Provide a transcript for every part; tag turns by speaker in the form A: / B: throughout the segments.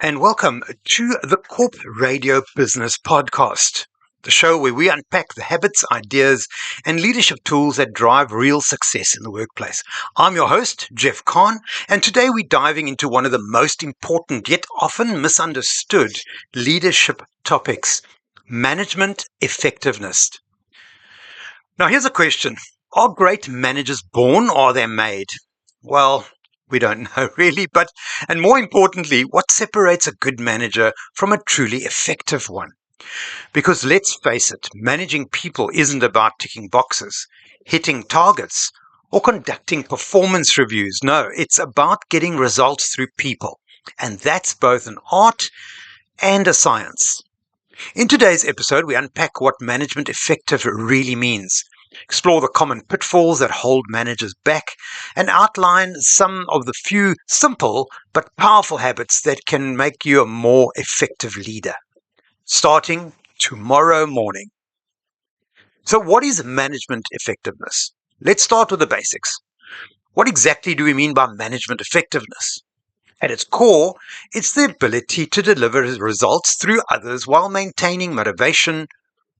A: and welcome to the Corp Radio Business Podcast, the show where we unpack the habits, ideas, and leadership tools that drive real success in the workplace. I'm your host, Jeff Kahn, and today we're diving into one of the most important yet often misunderstood leadership topics: management effectiveness. Now, here's a question. Are great managers born or are they made? Well, we don't know really, and more importantly, what separates a good manager from a truly effective one? Because let's face it, managing people isn't about ticking boxes, hitting targets, or conducting performance reviews. No, it's about getting results through people. And that's both an art and a science. In today's episode, we unpack what management effective really means, explore the common pitfalls that hold managers back, and outline some of the few simple but powerful habits that can make you a more effective leader, starting tomorrow morning. So what is management effectiveness? Let's start with the basics. What exactly do we mean by management effectiveness? At its core, it's the ability to deliver results through others while maintaining motivation,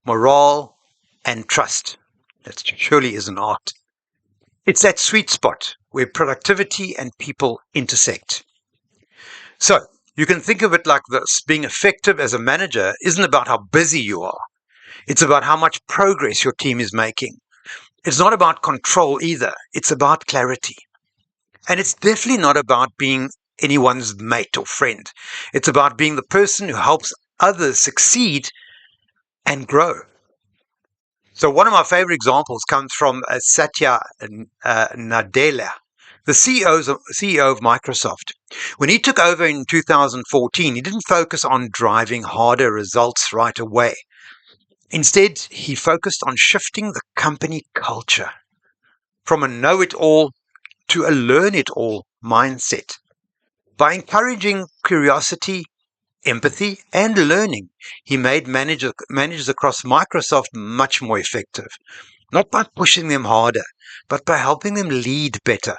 A: morale, and trust. That surely is an art. It's that sweet spot where productivity and people intersect. So, you can think of it like this. Being effective as a manager isn't about how busy you are. It's about how much progress your team is making. It's not about control either. It's about clarity. And it's definitely not about being anyone's mate or friend. It's about being the person who helps others succeed and grow. So one of my favorite examples comes from Satya Nadella, the CEO of Microsoft. When he took over in 2014, he didn't focus on driving harder results right away. Instead, he focused on shifting the company culture from a know-it-all to a learn-it-all mindset. By encouraging curiosity, empathy, and learning, he made managers across Microsoft much more effective, not by pushing them harder, but by helping them lead better.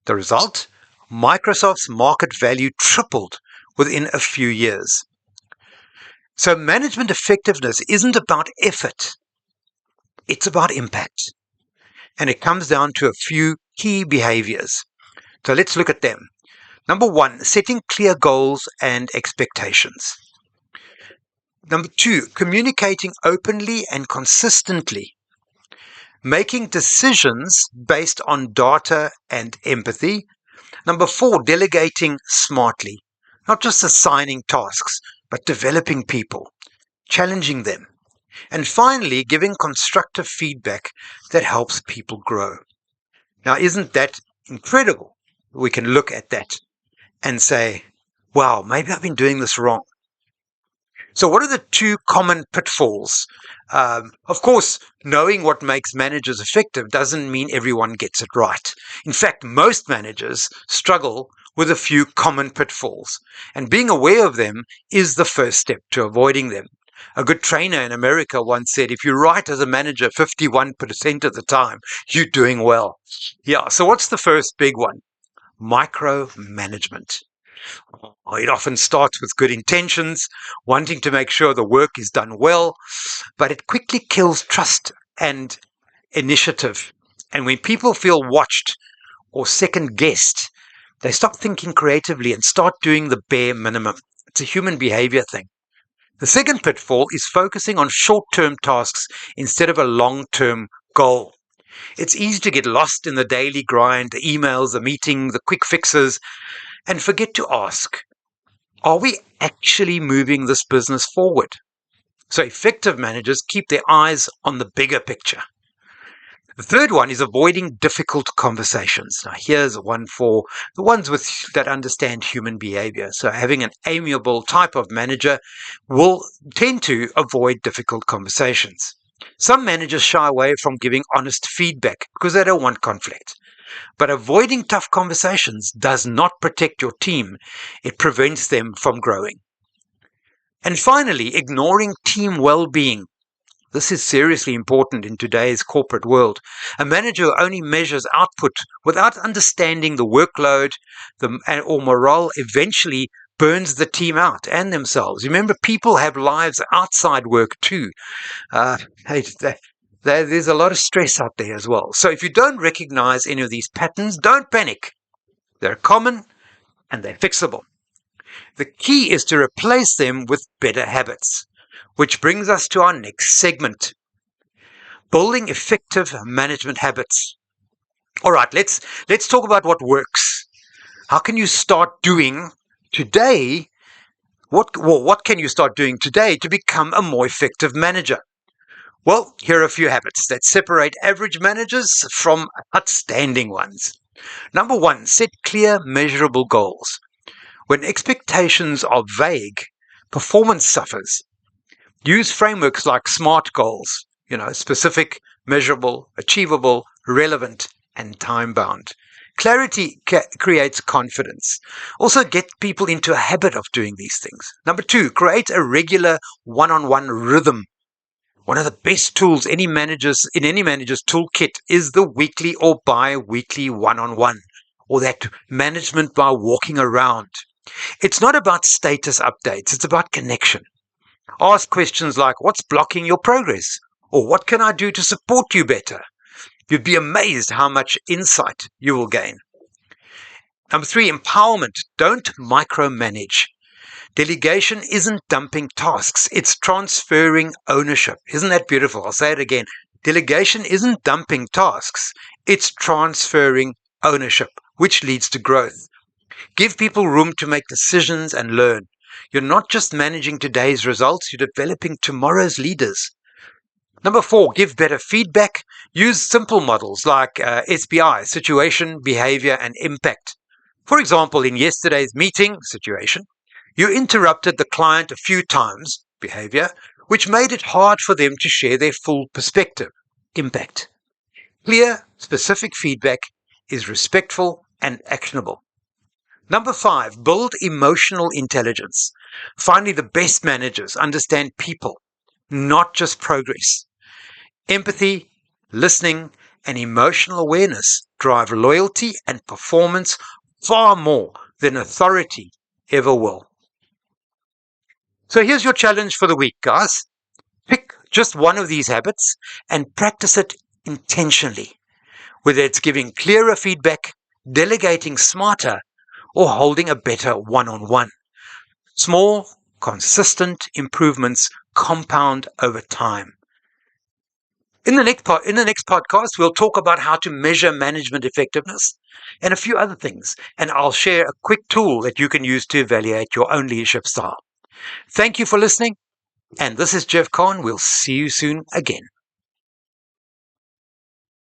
A: The result? Microsoft's market value tripled within a few years. So management effectiveness isn't about effort, it's about impact. And it comes down to a few key behaviors. So let's look at them. Number one, setting clear goals and expectations. Number two, communicating openly and consistently. Making decisions based on data and empathy. Number four, delegating smartly. Not just assigning tasks, but developing people, challenging them. And finally, giving constructive feedback that helps people grow. Now, isn't that incredible? We can look at that and say, wow, maybe I've been doing this wrong. So what are the two common pitfalls? Of course, knowing what makes managers effective doesn't mean everyone gets it right. In fact, most managers struggle with a few common pitfalls, and being aware of them is the first step to avoiding them. A good trainer in America once said, if you're right as a manager 51% of the time, you're doing well. Yeah, so what's the first big one? Micromanagement. It often starts with good intentions, wanting to make sure the work is done well, but it quickly kills trust and initiative. And when people feel watched or second-guessed, they stop thinking creatively and start doing the bare minimum. It's a human behavior thing. The second pitfall is focusing on short-term tasks instead of a long-term goal. It's easy to get lost in the daily grind, the emails, the meeting, the quick fixes, and forget to ask, are we actually moving this business forward? So effective managers keep their eyes on the bigger picture. The third one is avoiding difficult conversations. Now, here's one for the ones that understand human behavior. So having an amiable type of manager will tend to avoid difficult conversations. Some managers shy away from giving honest feedback because they don't want conflict. But avoiding tough conversations does not protect your team. It prevents them from growing. And finally, ignoring team well-being. This is seriously important in today's corporate world. A manager who only measures output without understanding the workload or morale eventually burns the team out and themselves. Remember, people have lives outside work too. Hey, there's a lot of stress out there as well. So if you don't recognize any of these patterns, don't panic. They're common and they're fixable. The key is to replace them with better habits, which brings us to our next segment, building effective management habits. All right, let's talk about what works. How can you start doing today? What can you start doing today to become a more effective manager? Well, here are a few habits that separate average managers from outstanding ones. Number one, set clear, measurable goals. When expectations are vague, performance suffers. Use frameworks like SMART goals, specific, measurable, achievable, relevant, and time-bound. Clarity creates confidence. Also, get people into a habit of doing these things. Number two, create a regular one-on-one rhythm. One of the best tools in any manager's toolkit is the weekly or bi-weekly one-on-one, or that management by walking around. It's not about status updates, it's about connection. Ask questions like, what's blocking your progress? Or what can I do to support you better? You'd be amazed how much insight you will gain. Number three, empowerment. Don't micromanage. Delegation isn't dumping tasks, it's transferring ownership. Isn't that beautiful? I'll say it again. Delegation isn't dumping tasks, it's transferring ownership, which leads to growth. Give people room to make decisions and learn. You're not just managing today's results, you're developing tomorrow's leaders. Number four, give better feedback. Use simple models like SBI, situation, behavior, and impact. For example, in yesterday's meeting situation, you interrupted the client a few times, behavior, which made it hard for them to share their full perspective, impact. Clear, specific feedback is respectful and actionable. Number five, build emotional intelligence. Finally, the best managers understand people, not just progress. Empathy, listening, and emotional awareness drive loyalty and performance far more than authority ever will. So here's your challenge for the week, guys. Pick just one of these habits and practice it intentionally, whether it's giving clearer feedback, delegating smarter, or holding a better one-on-one. Small, consistent improvements compound over time. In the next podcast, we'll talk about how to measure management effectiveness and a few other things, and I'll share a quick tool that you can use to evaluate your own leadership style. Thank you for listening, and this is Jeff Kahn. We'll see you soon again.